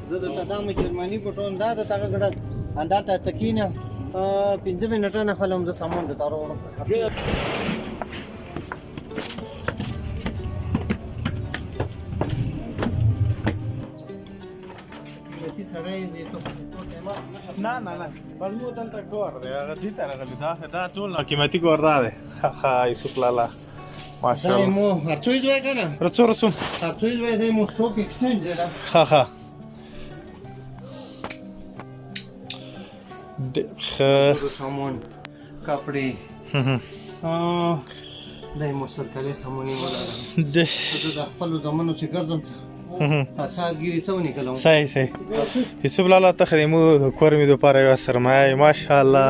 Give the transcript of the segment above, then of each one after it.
زه درته دا جرمني پټون دا د تاغه ګډه اندا ته تکینه 15 منټه نه خلم د سامان د تارو نه بلمو دلته کور دی هغه دې ته راغلی دا ټول قیمتي کور دا دی ښه یوسف لالا ماشاءالله مو هرڅوی ځای کنه رسون هرڅوی ځای دی مو سټوک ایکسچینج دی ښه سامان کپڑے دای مو سرکلي سامونی ولا د خپل زمانو چې ګرځم اسالګيري څونی کلم صحیح یوسف لالا ته خدمو کور می د پاره یو سرمایه ماشاءالله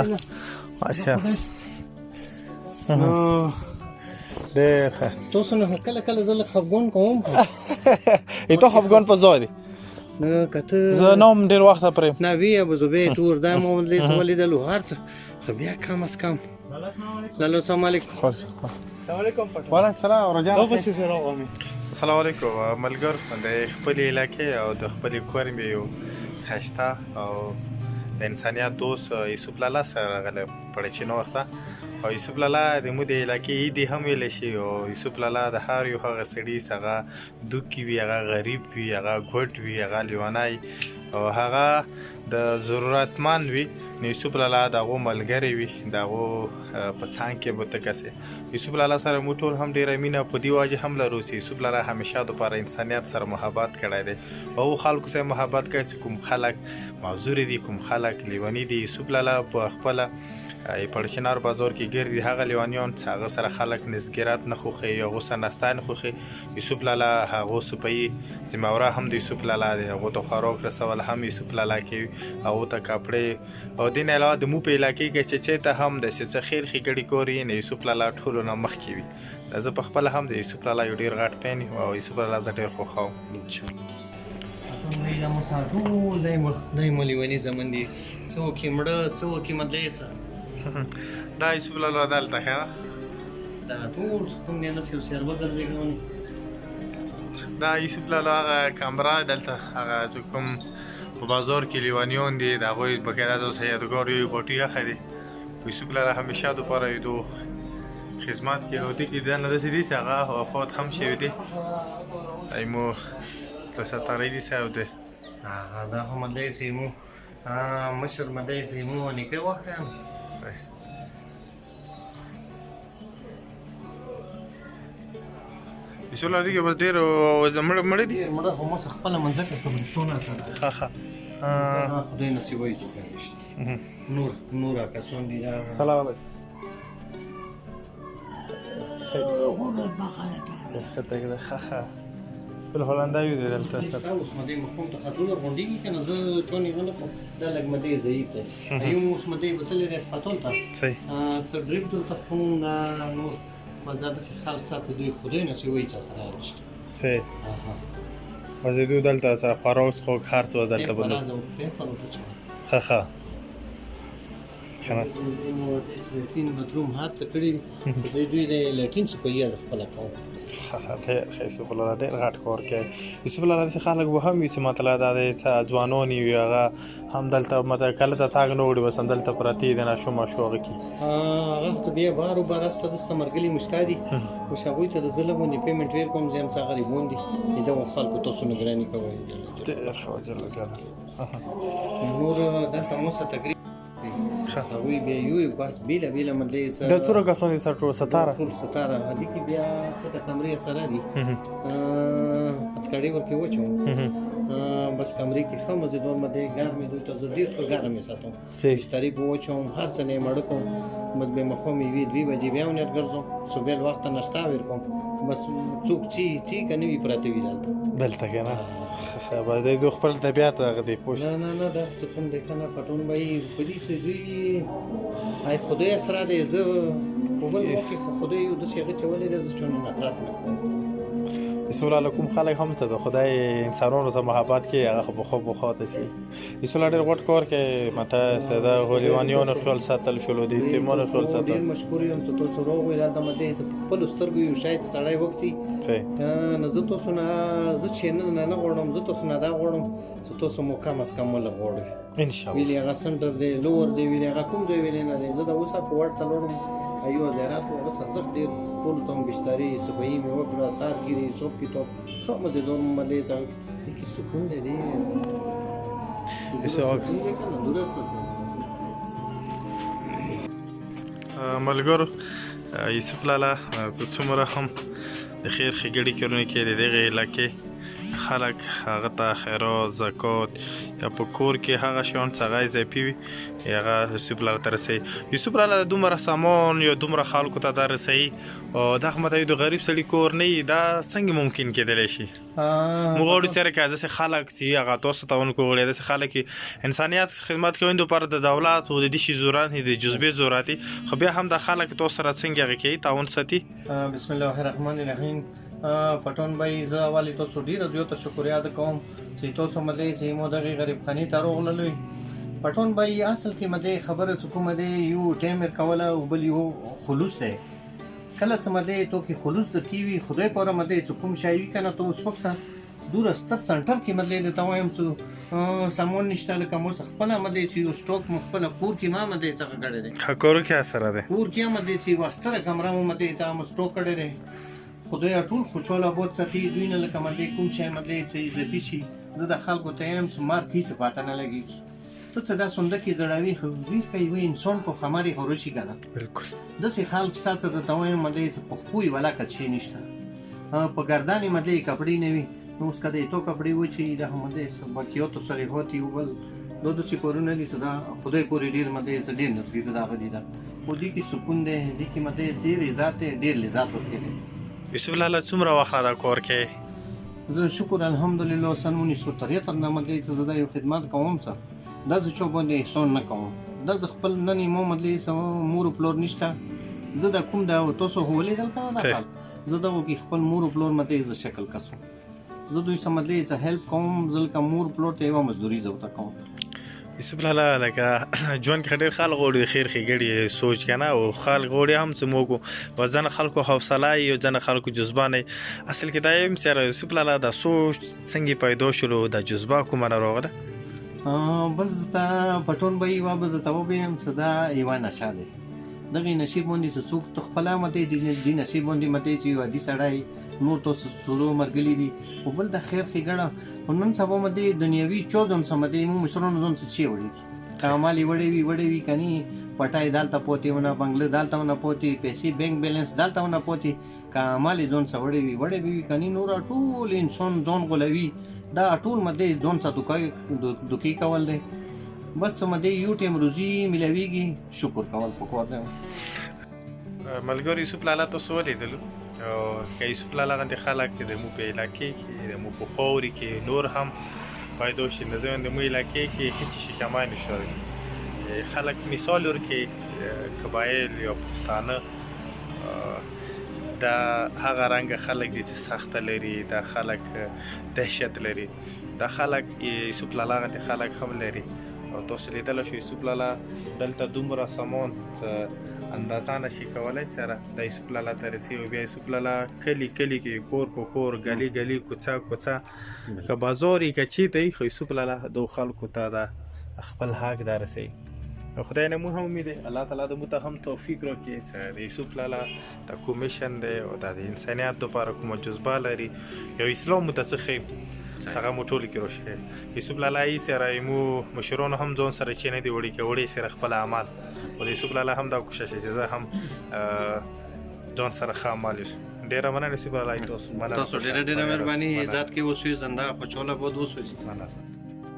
ډېر ښه تاسو نه کله زل خفګون کوم ته خفګون په ځای دی نه کته زه نوم ډېر وخت پرې نه وی ابو زبې تور دا مو ولیدلو هرڅ خو بیا کم اس کم السلام علیکم وعلیکم السلام ورجان السلام علیکم ملګر د خپل علاقې او د خپل کور مې یو خسته او د انسانیت دوست یوسف لالا سره غل پړچینو ورته او یوسف لالا د مو د علاقې دی هم ویل شي او یوسف لالا د هر یو هغه سړي څنګه دوکي وی هغه غریب وی هغه ګوټ وی هغه لیونای او هغه د ضرورتمند وي یوسف لالا دغه ملګری وي دغه په څنګ کې بوته کسه یوسف لالا سره مو ټول هم ډیره مینه په دی واجه هم لرو چې یوسف لالا همیشه د پر انسانیت سره محبت کړی دی او خلکو سره محبت کوي چې کوم خلک معذور دي کوم خلک لیونی دي یوسف لالا په خپل پړشنار بازار کې ګرځي هغه لیوانیان چې هغه سره خلک نسګرات نه خوخي یا غوسه نستان خوخي یوسف لالا هغه سپي زموره هم د یوسف لالا دی هغه ته خاروک رسول هم یوسف لالا کې او ته کپڑے او دین علاوه د مو په علاقې کې چې ته هم د څه خیر خګړی کوري نه یوسف لالا ټول نه مخ کې وي زه په خپل هم د یوسف لالا یو ډیر غټ پین او یوسف لالا زه ډیر خوښاو دا مو ساتو دایمو لیونی زمون دي څوک مړه څوک مدلیسه دا یوسف لالا دلته ښه دا ټول کوم نه نسل سربه ګرځي دا یوسف لالا هغه کامرا دلته هغه کوم په بازار کې لیوانیون دي دا غوي بقاعده د سیادګار یو بوټي خدي یوسف لالا همیشه د پاره یو خدمت کې هوتی کې دا نه رسیدي چې هغه وفات هم شوی دی ایمو په ستاره دي ساوده دا هم دې سیمو مشر مدې سیمو نه کې وخت یوسف لالا دې بس ډېر مړ دي مړ هم خپل منځ کې کوم څونه ښه خدای نصیب وي چې نور کسان دي سلام علیکم خطه کده ښه بل هولنداوی دی دلته اوس مده مخون ته خطول غونډي کنه زه چونی غل دا لګ مده ضعیف دی ایو اوس مده بتل دی سپاتول ته صحیح سر ډریپ ته فون نو مزاده سي خالص ساته دوی خدای نه شي وای چې سره راشي صحیح مزیدو دلته سره خاروس خو هر څه دلته بل ښه کنه لټین بدروم هات څه کړی زه دوی د لټین څه په یاد خپل کوم ډېر یوسف لالا ډېر غټ کور کوي یوسف لالا داسې خلک به هم وي چې مطلب دا دی چې ځوانان وي هغه هم دلته مطلب کله ته تاګ نه وړي بس دلته پرتې د ماشوم هغه کې هغه ته بیا بارو بارسته د استمرګلي مشتادي او شاوی ته د ظلم باندې پیمنټ ور کوم زم څنګه غریبون دي دا خلکو تاسو نه ګرانی کوي ډېر ښه جل جلاله نور دلته مو څه تقریبا هغوی بیا یو بس بیله مدلې سره د ټول کسان دي سره ټول ستاره هدي کې بیا څه کمرې سره دي پټکړې ورکې وچو بس کمرې کې خمه زه دور مده ګرمې دوی ته ډیر په ګرمې ساتم ستاري بوچو هر څه نه مړ کوم مد به مخومې وی 2 بجې بیا ونر ګرځم صبح وخت ناشتا ور کوم بس څوک چی کني وی پراته وی دلته کنه خبر دی دوه خپل طبيعت هغه دی پوښ نه دا څه کوم دی کنه پټون به پدې سې دوی آی خدای سره دې زه په بل وخت خدای یو د څه هغه چولې د چونه نفرت نه یوسف لاله کوم خلک هم څه د خدای انسانانو سره محبت کوي هغه خو بخاطر شي یوسف لاله ډېر غوټ کار کوي ماته ساده غولیوانیانو خیال ساتل شلو د یتیمانو خیال ساتل ډېر مشکور یم چې تاسو راغوئ دلته مده زه په خپلو سترګو یو شاید سړی وکړي نو زه تاسو نه زه چې نه غواړم زه تاسو نه دا غواړم چې تاسو مو کم از کم ولغواړئ انشاءالله ویلي هغه سنټر دی لور دی ویلي هغه کوم ځای ویلي نه دی زه د اوسه په وړ ته لوړم ایو زیارات و هغه سزق ډېر ټولو ته هم بشتري صبحي مې وکړه سارګیري صبح کتاب ښه مزېدار ملې ځای کې سکون دی ډېر ملګرو یوسف لاله زه څومره هم د خیر ښېګړې کوونکی د دغې علاقې خلک هغه ته خیرات زکات یا په کور کې هغه شیان څه هغه اضافي وي هغه یوسف لاله ته رسوي یوسف لاله دومره سامان یا دومره خلکو ته دا رسوي او دغه ماته د غریب سړي کور نه وي دا څنګه ممکن کېدلی شي موږ غواړو چې که داسې خلک چې هغه تاسو ته ونکړو غواړي داسې خلک انسانیت خدمت کوونکو لپاره د دولت او د دې شي ضرورت د جذبې ضرورت خو بیا هم د خلک تاسو سره څنګه هغه کوي تعاون ساتي بسم الله الرحمن الرحیم پټون بھائی زه اول تاسو ډیره زیاته شکریا ادا کوم چې تاسو ملي چې مو دغه غریب خاني ته راغللې پټون بھائی اصل کې مده خبره حکومت دی یو ټیم کوله او بل یو خلوص دی کله چې مده تو کې خلوص د کیوي خدای پر مده چې کوم شای وی کنه ته اوس وخت دور ستر سنټر کې مده د توایم چې سامان نشته لکه مو خپل مده چې یو سټاک مخبل کور کې ما مده څنګه کړی دی کور کې اثر ده کور کې مده چې واستره کمره مو مده چې مو سټاک کړی دی خدای ټول خوشاله بوت ساتي دوی نه لکه مده کوم شای مده چې زپی شي زه د خلکو ته يم چې مار هیڅ پاتہ نه لګي ته څه دا سنده کې زړاوي خو وی کوي انسان په خماري خورشي کنه بالکل د سې خلک ساته د توای مده چې په خوې ولا کچې نشته په ګردانې مده کپڑے نه وي نو اوس کده ته کپڑے و چې د مده باقیو ته سره هوتي ول نو د څه کورونه دي صدا خدای پورې ډیر مده ډیر نصیب دا غدي دا و دي کې سکون ده دي کې مده ډیر عزت ډیر لذت ورکړي یوسف لاله څومره وخت دا کور کې زه شکر الحمدلله سن 1973 نه مده چې زه یو خدمت کوم څه دا زه چا باندې احسان نه کوم دا زه خپل نن مو مدلې سم مور پلور نشته زه د کوم دا تاسو هولې دلته نه حال زه دا وګي خپل مور پلور مته ز شکل کسو زه دوی سمدلې چې هیلپ کوم ځل مور پلور ته یو مزدوري زوته کوم یوسف لاله لکه ژوند کې ډېر خلک غواړي د خیر ښېګړې سوچ کنه او خلک غواړي هم چې موږ وزن خلکو حوصله یو ځنه خلکو جذبه نه اصل کې دا یم سره یوسف لاله د سوچ څنګه پیدا شلو د جذبه کومه راغله بس ته پټون به یو به ته وبیم صدا ایوان نشه ده دغه نصیب باندې څوک تخپل مته دي نصیب باندې مته چې ودي سړای نور تاسو سلو مرګلی دي او بل د خیر ښېګړه نن سبا مده دنیوي چودم سمده مو مشرونو ځون څه چی وړي کمالي وړي وی کني پټای دالته پوتي ونه بنگله دالته ونه پوتي پیسې بینک بیلانس دالته ونه پوتي کمالي ځون څه وړي وی کني نور ټول انسان ځون غلوي دا ټول مده ځون څه دوکي کول دي بس مده یو ټیم روزي ملويږي شکر کول پکور دی ملګری یوسف لاله تاسو ولیدلو او که یوسف لاله غندې خلک د مو په علاقې کې د مو په خاورې کې نور هم پیدا شي نه ځوان د مو علاقې کې هیڅ شي کمای نشو خلک مثال ورکړي قبایل یا پښتانه دا هغه رنګ خلک دي چې سخت لري دا خلک دهشت لري دا خلک یوسف لاله غندې خلک هم لري او تاسو لیدل شو یوسف لاله دلته دومره سامان اندازه نشي کولای سره د یوسف لاله ترسي او بیا یوسف لاله کلی کې کور په کور گلی کوڅه که بازاري که چی ته خو یوسف لاله د خلکو ته دا خپل حق درسي خدای نه مو هم امید الله تعالی د مو ته هم توفیق راکړي چې د یوسف لاله د کومیشن دی او د انسانیت لپاره کوم جذبه لري یو اسلام متسخه څنګه مو ټول کې روشه یوسف لاله یې سره مو مشرونو هم ځون سره چې نه دی وړي سره خپل اعمال او د یوسف لاله هم دا کوشش چې زه هم ځون سره خامل ډیره مننه یوسف لاله تاسو ډیره مهرباني عزت کې اوسې زنده خوشاله بود اوسې